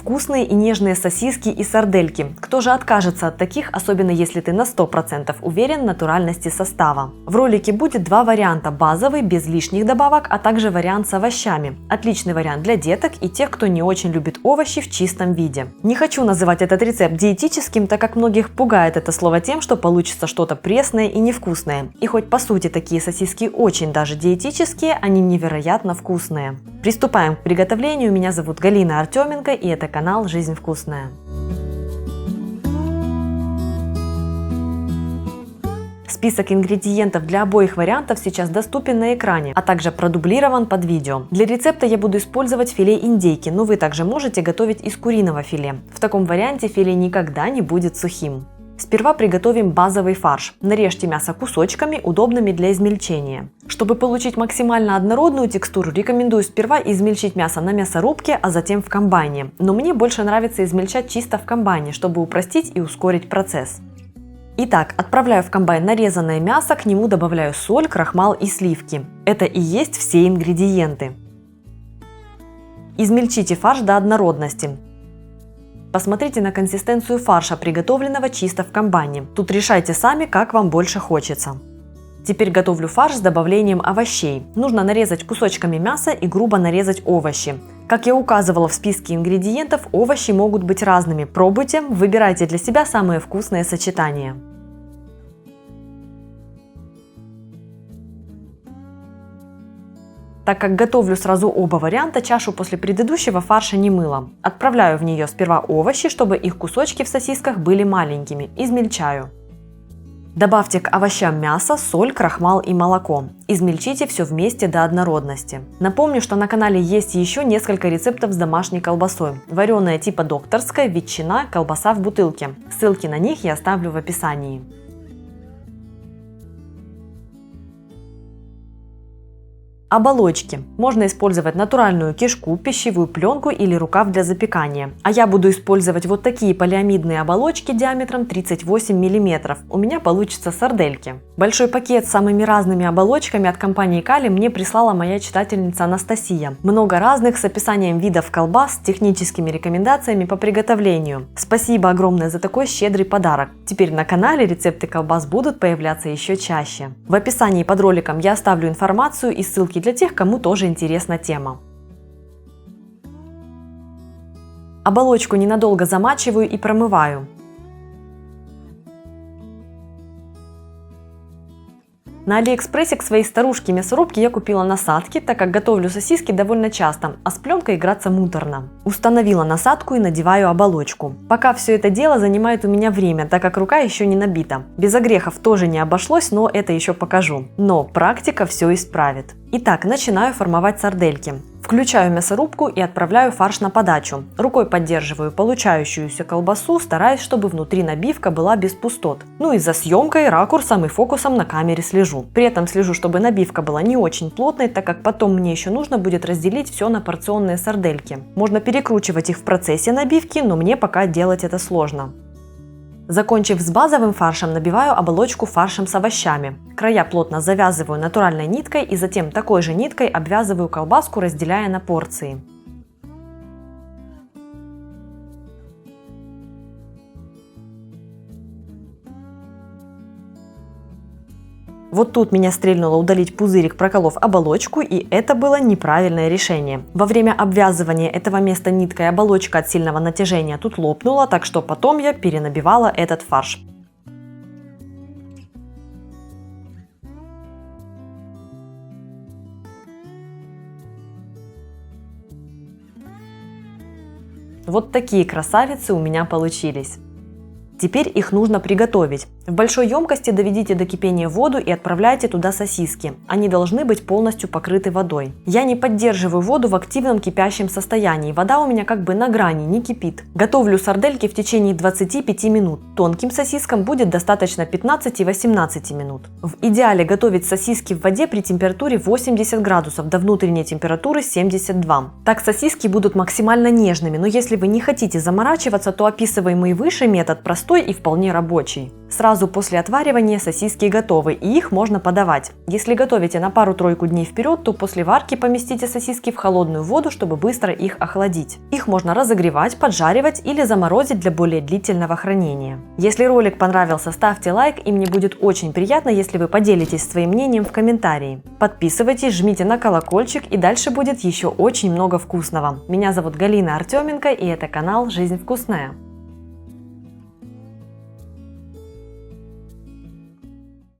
Вкусные и нежные сосиски и сардельки. Кто же откажется от таких, особенно если ты на 100% уверен в натуральности состава? В ролике будет два варианта: базовый, без лишних добавок, а также вариант с овощами. Отличный вариант для деток и тех, кто не очень любит овощи в чистом виде. Не хочу называть этот рецепт диетическим, так как многих пугает это слово тем, что получится что-то пресное и невкусное. И хоть по сути такие сосиски очень даже диетические, они невероятно вкусные. Приступаем к приготовлению. Меня зовут Галина Артеменко, и это канал «Жизнь вкусная». Список ингредиентов для обоих вариантов сейчас доступен на экране, а также продублирован под видео. Для рецепта я буду использовать филе индейки, но вы также можете готовить из куриного филе. В таком варианте филе никогда не будет сухим. Сперва приготовим базовый фарш. Нарежьте мясо кусочками, удобными для измельчения. Чтобы получить максимально однородную текстуру, рекомендую сперва измельчить мясо на мясорубке, а затем в комбайне. Но мне больше нравится измельчать чисто в комбайне, чтобы упростить и ускорить процесс. Итак, отправляю в комбайн нарезанное мясо, к нему добавляю соль, крахмал и сливки. Это и есть все ингредиенты. Измельчите фарш до однородности. Посмотрите на консистенцию фарша, приготовленного чисто в комбайне. Тут решайте сами, как вам больше хочется. Теперь готовлю фарш с добавлением овощей. Нужно нарезать кусочками мясо и грубо нарезать овощи. Как я указывала в списке ингредиентов, овощи могут быть разными. Пробуйте, выбирайте для себя самые вкусные сочетания. Так как готовлю сразу оба варианта, чашу после предыдущего фарша не мыла. Отправляю в нее сперва овощи, чтобы их кусочки в сосисках были маленькими. Измельчаю. Добавьте к овощам мясо, соль, крахмал и молоко. Измельчите все вместе до однородности. Напомню, что на канале есть еще несколько рецептов с домашней колбасой. Вареная типа докторская, ветчина, колбаса в бутылке. Ссылки на них я оставлю в описании. Оболочки. Можно использовать натуральную кишку, пищевую пленку или рукав для запекания. А я буду использовать вот такие полиамидные оболочки диаметром 38 мм. У меня получится сардельки. Большой пакет с самыми разными оболочками от компании Кали мне прислала моя читательница Анастасия. Много разных с описанием видов колбас, с техническими рекомендациями по приготовлению. Спасибо огромное за такой щедрый подарок. Теперь на канале рецепты колбас будут появляться еще чаще. В описании под роликом я оставлю информацию и ссылки для тех, кому тоже интересна тема. Оболочку ненадолго замачиваю и промываю. На Алиэкспрессе к своей старушке-мясорубке я купила насадки, так как готовлю сосиски довольно часто, а с пленкой играться муторно. Установила насадку и надеваю оболочку. Пока все это дело занимает у меня время, так как рука еще не набита. Без огрехов тоже не обошлось, но это еще покажу. Но практика все исправит. Итак, начинаю формовать сардельки. Включаю мясорубку и отправляю фарш на подачу. Рукой поддерживаю получающуюся колбасу, стараясь, чтобы внутри набивка была без пустот. Ну и за съемкой, ракурсом и фокусом на камере слежу. При этом слежу, чтобы набивка была не очень плотной, так как потом мне еще нужно будет разделить все на порционные сардельки. Можно перекручивать их в процессе набивки, но мне пока делать это сложно. Закончив с базовым фаршем, набиваю оболочку фаршем с овощами. Края плотно завязываю натуральной ниткой и затем такой же ниткой обвязываю колбаску, разделяя на порции. Вот тут меня стрельнуло удалить пузырик, проколов оболочку, и это было неправильное решение. Во время обвязывания этого места ниткой оболочка от сильного натяжения тут лопнула, так что потом я перенабивала этот фарш. Вот такие красавицы у меня получились. Теперь их нужно приготовить. В большой емкости доведите до кипения воду и отправляйте туда сосиски. Они должны быть полностью покрыты водой. Я не поддерживаю воду в активном кипящем состоянии. Вода у меня как бы на грани, не кипит. Готовлю сардельки в течение 25 минут. Тонким сосискам будет достаточно 15-18 минут. В идеале готовить сосиски в воде при температуре 80 градусов до внутренней температуры 72. Так сосиски будут максимально нежными, но если вы не хотите заморачиваться, то описываемый выше метод простой и вполне рабочий. Сразу сразу после отваривания сосиски готовы, и их можно подавать. Если готовите на пару-тройку дней вперед, то после варки поместите сосиски в холодную воду, чтобы быстро их охладить. Их можно разогревать, поджаривать или заморозить для более длительного хранения. Если ролик понравился, ставьте лайк, и мне будет очень приятно, если вы поделитесь своим мнением в комментарии. Подписывайтесь, жмите на колокольчик, и дальше будет еще очень много вкусного. Меня зовут Галина Артеменко, и это канал «Жизнь вкусная».